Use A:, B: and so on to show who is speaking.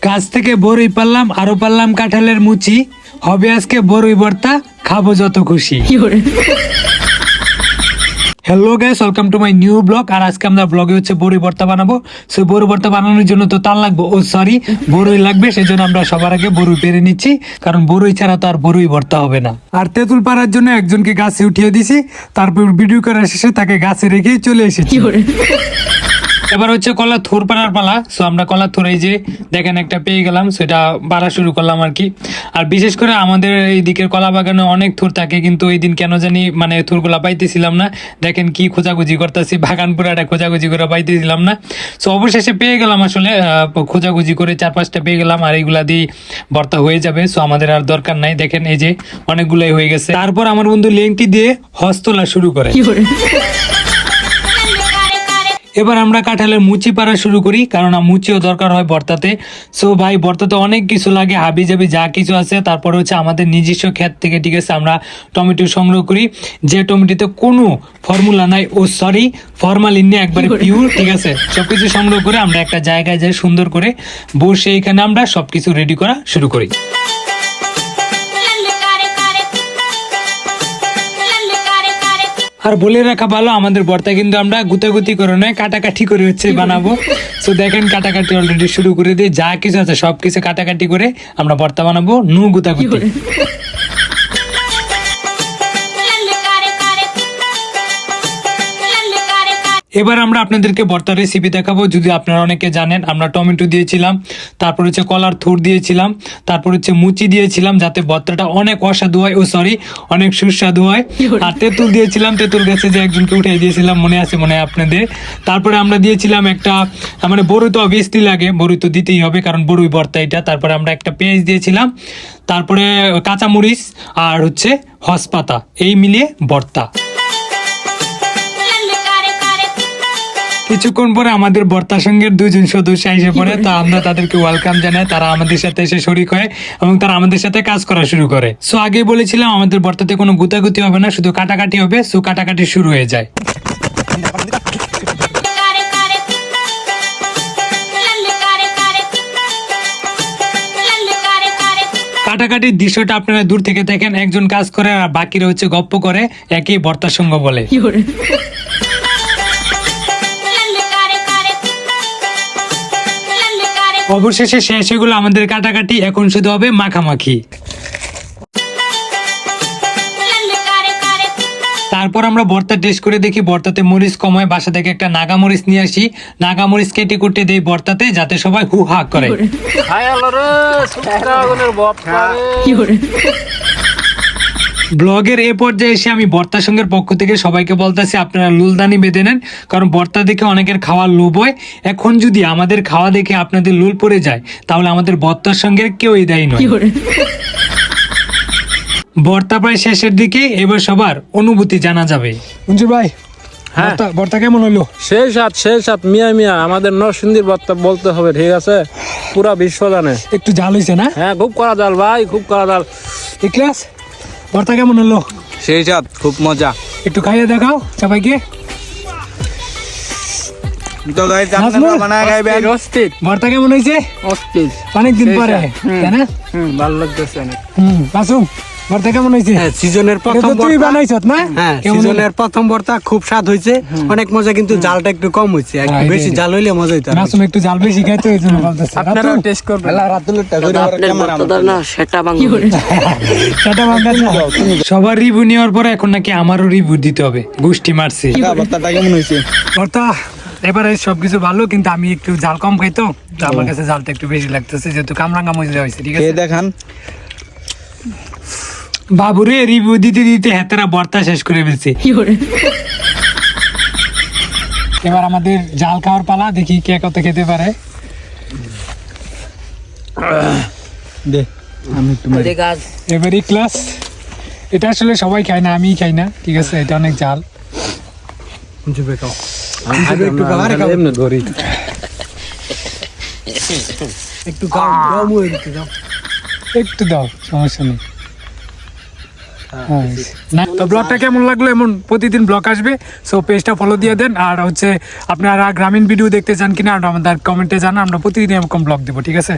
A: গাছ থেকে বড়ই পারলাম, আরো পারলাম কাঁঠালের মুচি, হবে আজকে বড়ই ভর্তা, খাবো যত খুশি। Hello guys, welcome to my new blog. আর আজকে আমরা ব্লগে হচ্ছে বড়ই ভর্তা বানাবো। সো বড়ই ভর্তা বানানোর জন্য তো তাল লাগবে, বড়ই লাগবে, সেই জন্য আমরা সবার আগে বড়ই পেরে নিচ্ছি, কারণ বড়ই ছাড়া তো আর বড়ই ভর্তা হবে না। আর তেঁতুল পাড়ার জন্য একজনকে গাছে উঠিয়ে দিছি, তারপর ভিডিও করার শেষে তাকে গাছে রেখেই চলে এসেছি। এবার হচ্ছে কলা থোর পাড়ার পালা। সো আমরা কলা থোর এই যে দেখেন একটা পেয়ে গেলাম, সেটা পাড়া শুরু করলাম আর কি। আর বিশেষ করে আমাদের এই দিকের কলা বাগানে অনেক থোর থাকে, কিন্তু ওই দিন কেন জানি মানে থোরগুলা পাইতেছিলাম না। দেখেন কি খোঁজাখুঁজি করতেছি, বাগান পুরাটা খোঁজাখুঁজি করে পাইতেছিলাম না। সো অবশেষে পেয়ে গেলাম, আসলে খোঁজাখুঁজি করে 4-5টা পেয়ে গেলাম, আর এইগুলা দিয়ে ভর্তা হয়ে যাবে। সো আমাদের আর দরকার নাই, দেখেন এই যে অনেকগুলাই হয়ে গেছে। তারপর আমার বন্ধু লেংটি দিয়ে হস তোলা শুরু করে। এবার আমরা কাঁঠালের মুচি পাড়া শুরু করি, কারণ মুচিও দরকার হয় ভর্তাতে। সো ভাই ভর্তাতে অনেক কিছু লাগে, হাবি জাবি যা কিছু আছে। তারপর হচ্ছে আমাদের নিজস্ব ক্ষেত থেকে, ঠিক আছে, আমরা টমেটো সংগ্রহ করি, যে টমেটোতে কোনো ফর্মুলা নাই, ফরমালিন নেই, একবারে পিওর, ঠিক আছে। সবকিছু সংগ্রহ করে আমরা একটা জায়গায় যাই, সুন্দর করে বসে এখানে আমরা সবকিছু রেডি করা শুরু করি। আর বলে রাখা ভালো, আমাদের ভর্তা কিন্তু আমরা গুতাগুতি করে নয়, কাটাকাটি করে হচ্ছে বানাবো। তো দেখেন কাটাকাটি অলরেডি শুরু করে দিয়ে, যা কিছু আছে সবকিছু কাটাকাটি করে আমরা ভর্তা বানাবো, নু গুতাগুতি। এবার আমরা আপনাদেরকে ভর্তার রেসিপি দেখাবো। যদি আপনারা অনেকে জানেন, আমরা টমেটো দিয়েছিলাম, তারপর হচ্ছে কলার থোর দিয়েছিলাম, তারপর হচ্ছে মুচি দিয়েছিলাম, যাতে ভর্তাটা অনেক অসাধু হয়, অনেক সুস্বাদু হয়। আর তেঁতুল দিয়েছিলাম, তেঁতুল গাছে যে একজনকে উঠিয়ে দিয়েছিলাম, মনে আছে মনে হয় আপনাদের। তারপরে আমরা দিয়েছিলাম একটা, মানে বড়ই তো অবভিয়াসলি লাগে, বড়ই তো দিতেই হবে, কারণ বড়ই ভর্তা এটা। তারপরে আমরা একটা পেঁয়াজ দিয়েছিলাম, তারপরে কাঁচামরিচ আর হচ্ছে হসপাতা, এই মিলিয়ে ভর্তা। কিছুক্ষণ পরে আমাদের ভর্তার সঙ্গে 2জন সদস্য এসে পড়ে, তা আমরা তাদেরকে ওয়েলকাম জানাই। তারা আমাদের সাথে এসে শরিক হয় এবং তারা আমাদের সাথে কাজ করা শুরু করে। সো আগে বলেছিলাম আমাদের ভর্তাতে কোনো গুতাগুতি হবে না, শুধু কাটাকাটি হবে। সো কাটাকাটি শুরু হয়ে যায়। কাটাকাটির দৃশ্যটা আপনারা দূর থেকে দেখেন, একজন কাজ করে আর বাকিরা হচ্ছে গপ্প করে, একই ভর্তার সঙ্গ বলে। অবশেষে শেষ হয়ে গেল আমাদের কাটাকাটি, এখন শুধু হবে মাখামাখি। তারপর আমরা ভর্তা টেস্ট করে দেখি, ভর্তাতে মরিচ কম হয়, বাসা থেকে একটা নাগামরিচ নিয়ে আসি, নাগামরিচ কেটে কুটে দেই ভর্তাতে, যাতে সবাই হু হা করে। ব্লগের এ পর্যায়ে এসে আমি ভর্তা সঙ্গের পক্ষ থেকে সবাইকে বলতেছি, আপনারা লুলদানি বেঁধে নেন, কারণ ভর্তা দেখে অনেকের খাওয়ার লোভ হয়। এখন যদি আমাদের খাওয়া দেখে আপনাদের লুল পড়ে যায়, তাহলে আমাদের ভর্তার সঙ্গে কেউই দায়ী নয়। ভর্তা প্রায় শেষের দিকে, এবার সবার অনুভূতি জানা যাবে। মঞ্জুর ভাই, হ্যাঁ ভর্তা কেমন হলো?
B: শেষ মিয়া আমাদের নরসিংদীর ভর্তা বলতে হবে, ঠিক আছে, পুরা বিশ্ব জানে।
A: একটু জাল হয়েছে না?
B: হ্যাঁ, খুব কড়া জাল ভাই, খুব কড়া জাল।
A: ইখলাস, ভর্তা কেমন হলো?
B: সেই সাথ, খুব মজা।
A: একটু খাইয়ে দেখাও সবাইকে। ভর্তা কেমন হয়েছে? অনেকদিন পরে, তাই না?
B: ভালো লাগতেছে অনেক।
A: মাসুম, ভর্তা কেমন হয়েছে?
C: সিজনের প্রথম
A: তুই বানাইছ না?
C: হ্যাঁ, সিজনের প্রথম ভর্তা খুব স্বাদ হয়েছে, অনেক মজা, কিন্তু জালটা একটু কম হয়েছে, একটু বেশি জাল হইলে মজা হইতো।
A: মাসুম একটু জাল বেশি খাইতো, এই জন্য বলতেছে।
C: আপনারা টেস্ট করবেন।
A: সবার রিভিউ নেওয়ার পরে এখন নাকি আমারও রিভিউ দিতে হবে, গোষ্ঠী মারছে।
C: ভর্তাটা কেমন হয়েছে?
A: ভর্তা এবারে সবকিছু ভালো, কিন্তু আমি একটু জাল কম খাইতো, তো আমার কাছে জালটা একটু বেশি লাগতেছে, যেহেতু কামরাঙ্গা মজা হয়েছে। ঠিক আছে,
C: দেখান
A: বাবুরে, রিভিউ দিতে দিতে হেতেরা ভর্তা শেষ করে ফেলছে। এবার আমাদের জাল খাওয়ার পালা, দেখি কে কত খেতে পারে। এবার ক্লাস, এটা আসলে সবাই খায় না, আমিই খাই না, ঠিক আছে, এটা অনেক জাল। একটু দাও, সমস্যা নেই। তো ব্লগটা কেমন লাগলো, এমন প্রতিদিন ব্লগ আসবে, সো পেজটা ফলো দিয়ে দেন। আর হচ্ছে আপনারা গ্রামীণ ভিডিও দেখতে চান কিনা আমাদের কমেন্টে জানান, আমরা প্রতিদিন এরকম ব্লগ দেবো, ঠিক আছে।